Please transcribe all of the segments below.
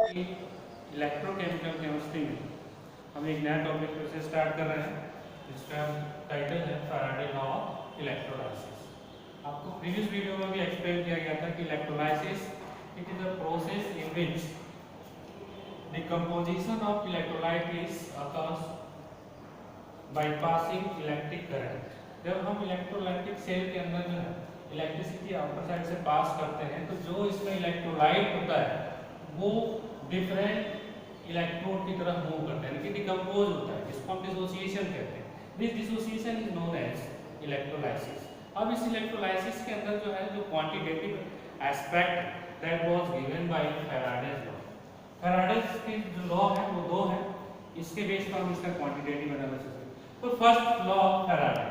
Electrochemical chemistry में हम एक नया टॉपिक फिर से स्टार्ट कर रहे हैं जिसका टाइटल है फैराडे लॉ ऑफ इलेक्ट्रोलाइसिस। आपको प्रीवियस वीडियो में भी एक्सप्लेन किया गया था कि electrolysis it is a process in which the composition of electrolyte is occurs by passing electric current. जब हम इलेक्ट्रोलाइटिक सेल के अंदर जो है इलेक्ट्रिसिटी आउटर साइड से पास करते हैं तो जो इसमें इलेक्ट्रोलाइट होता है वो डिफरेंट इलेक्ट्रोड की तरह मूव करता है, यानी कि डिकम्पोज होता है, जिसको हम डिसोसिएशन कहते हैं। This dissociation is known as electrolysis. अब इस इलेक्ट्रोलाइसिस के अंदर जो है जो quantitative aspect that was given by Faraday's law. Faraday's के जो लॉ है वो दो है, इसके बेस पर हम इसका क्वांटिटेटिव एनालिसिस करें। तो first law of Faraday,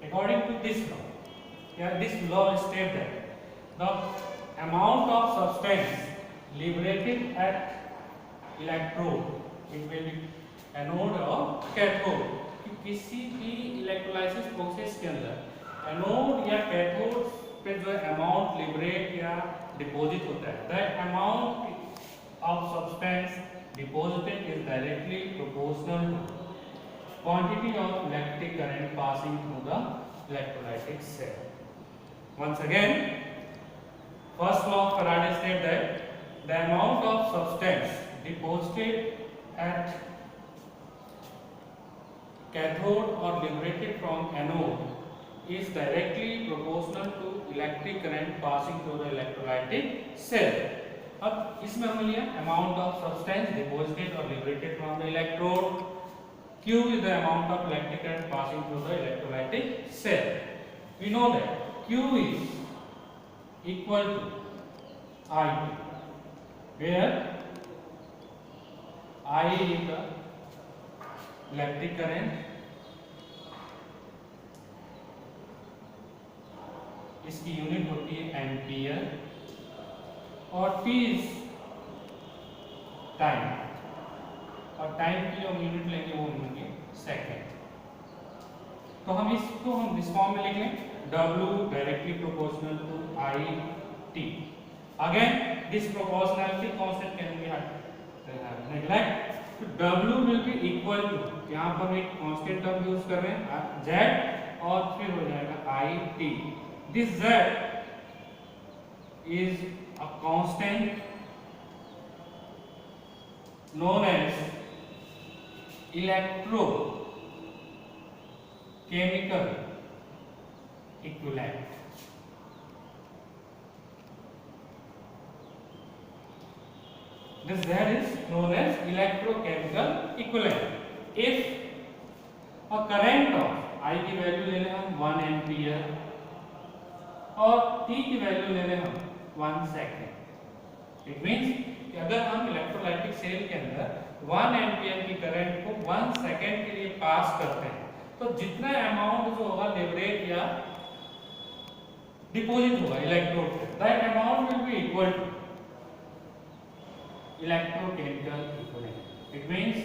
according to this law, this law states that the amount of substance liberated at electrode, it will be anode or cathode, कि किसी भी इलेक्ट्रोलाइसिस प्रोसेस के अंदर एनोड या कैथोड पे जो अमाउंट लिबरेट या deposit होता है, that amount of substance deposited is directly proportional to quantity of electric current passing through the electrolytic cell. Once again, first law of Faraday states that the amount of substance deposited at cathode or liberated from anode is directly proportional to electric current passing through the electrolytic cell. अब इसमें हमने लिया amount of substance deposited or liberated from the electrode. Q is the amount of electric current passing through the electrolytic cell. We know that Q is equal to I, where I is the electric current, इसकी unit होती है ampere, और T is time, और time की जो unit लेंगे वो होंगे सेकंड। तो हम इसको इस फॉर्म में लिख लें, W directly proportional to I T। Again this proportionality constant can be neglect, तो W will be equal to, यहां पर एक कांस्टेंट टर्म यूज कर रहे हैं Z, और फिर हो जाएगा I T। This Z is a constant known as electrochemical equivalent. This Z is known as electrochemical equivalent. If a current of I की वैल्यू ले लें हम 1 एम्पियर और T की वैल्यू ले लें हम 1 सेकेंड, इट मीन्स कि अगर हम इलेक्ट्रोलाइटिक सेल के अंदर 1 एम्पियर की करंट को 1 सेकेंड के लिए पास करते हैं तो जितना अमाउंट जो होगा लिबरेट या डिपॉजिट होगा इलेक्ट्रोड पे, that amount will be equal to electrochemical equivalent. It means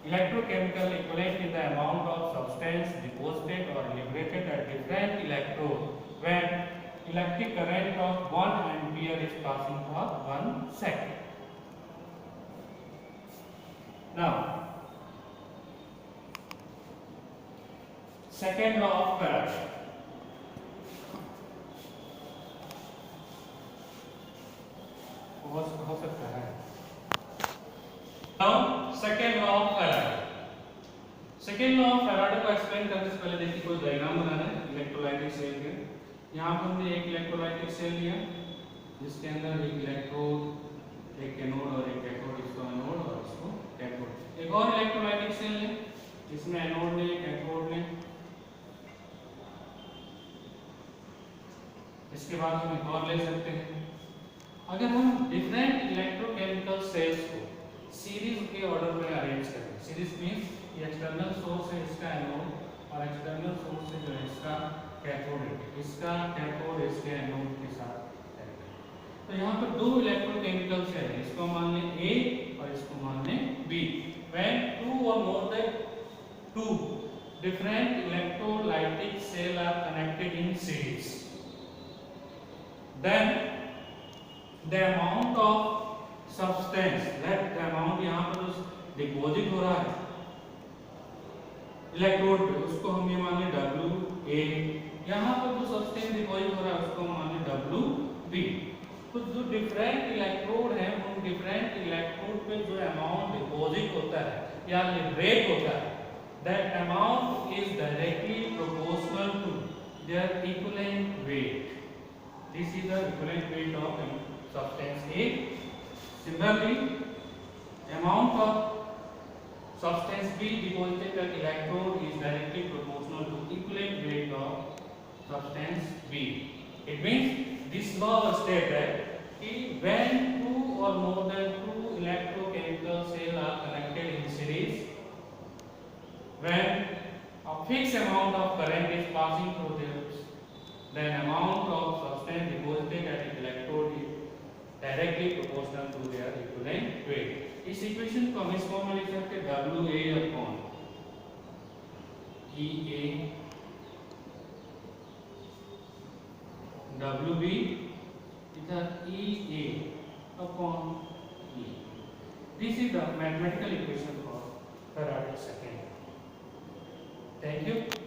electrochemical equivalent is the amount of substance deposited और liberated at different electrode when electric current of 1 ampere is passing for 1 second. Now, second law of Faraday. हो सकता है। Now, second law of Faraday. Second law of Faraday को explain करने से पहले देखिए कोई डायग्राम बनाना है इलेक्ट्रोलाइटिक सेल के। यहाँ पर हमने एक इलेक्ट्रोलाइटिक सेल लिया जिसके अंदर एक इलेक्ट्रोड, एक एनोड और एक कैथोड, इसको एनोड और इसको कैथोड। एक और इलेक्ट्रोलाइटिक सेल लें जिसमें एनोड ने कैथोड ने, इसके बाद हम एक और ले सकते हैं। अगर हम डिफरेंट इलेक्ट्रोकेमिकल सेल्स को सीरीज के ऑर्डर में अरेंज करें, सीरीज मींस एक्सटर्नल सोर्स है इसका एनोड और एक्सटर्नल सोर्स है जो है इसका कैथोड, इसका कैथोड इसके एनोड के साथ है। तो यहाँ पर दो इलेक्ट्रोकेमिकल सेल है, इसको मान लें A और इसको मान लें B। When two or more than two different electrolytic cells are connected in series, then the amount of substance let amount, यहाँ पर जो डिपॉजिट हो रहा है इलेक्ट्रोड पे, उसको हम ये मान लें W A, यहाँ पर जो सब्सटेंस डिपॉजिट हो रहा है उसको हम मान लें W B। तो जो डिफरेंट इलेक्ट्रोड है उन डिफरेंट इलेक्ट्रोड पे जो अमाउंट डिपॉजिट होता है या लिबरेट होता है, that amount is directly proportional to their equivalent weight. This is the equivalent weight of substance A. Similarly, amount of substance B deposited at electrode is directly proportional to equivalent weight of substance B. It means this law states that when two or more than two electrochemical cells are connected in series, when a fixed amount of current is passing through them, then amount of substance deposited at the electrode is directly proportional to their equivalent weight. इस equation को हम इस form में लिख सकते हैं WA upon EA WB इधर EA upon E. This is the mathematical equation for Faraday second. Thank you.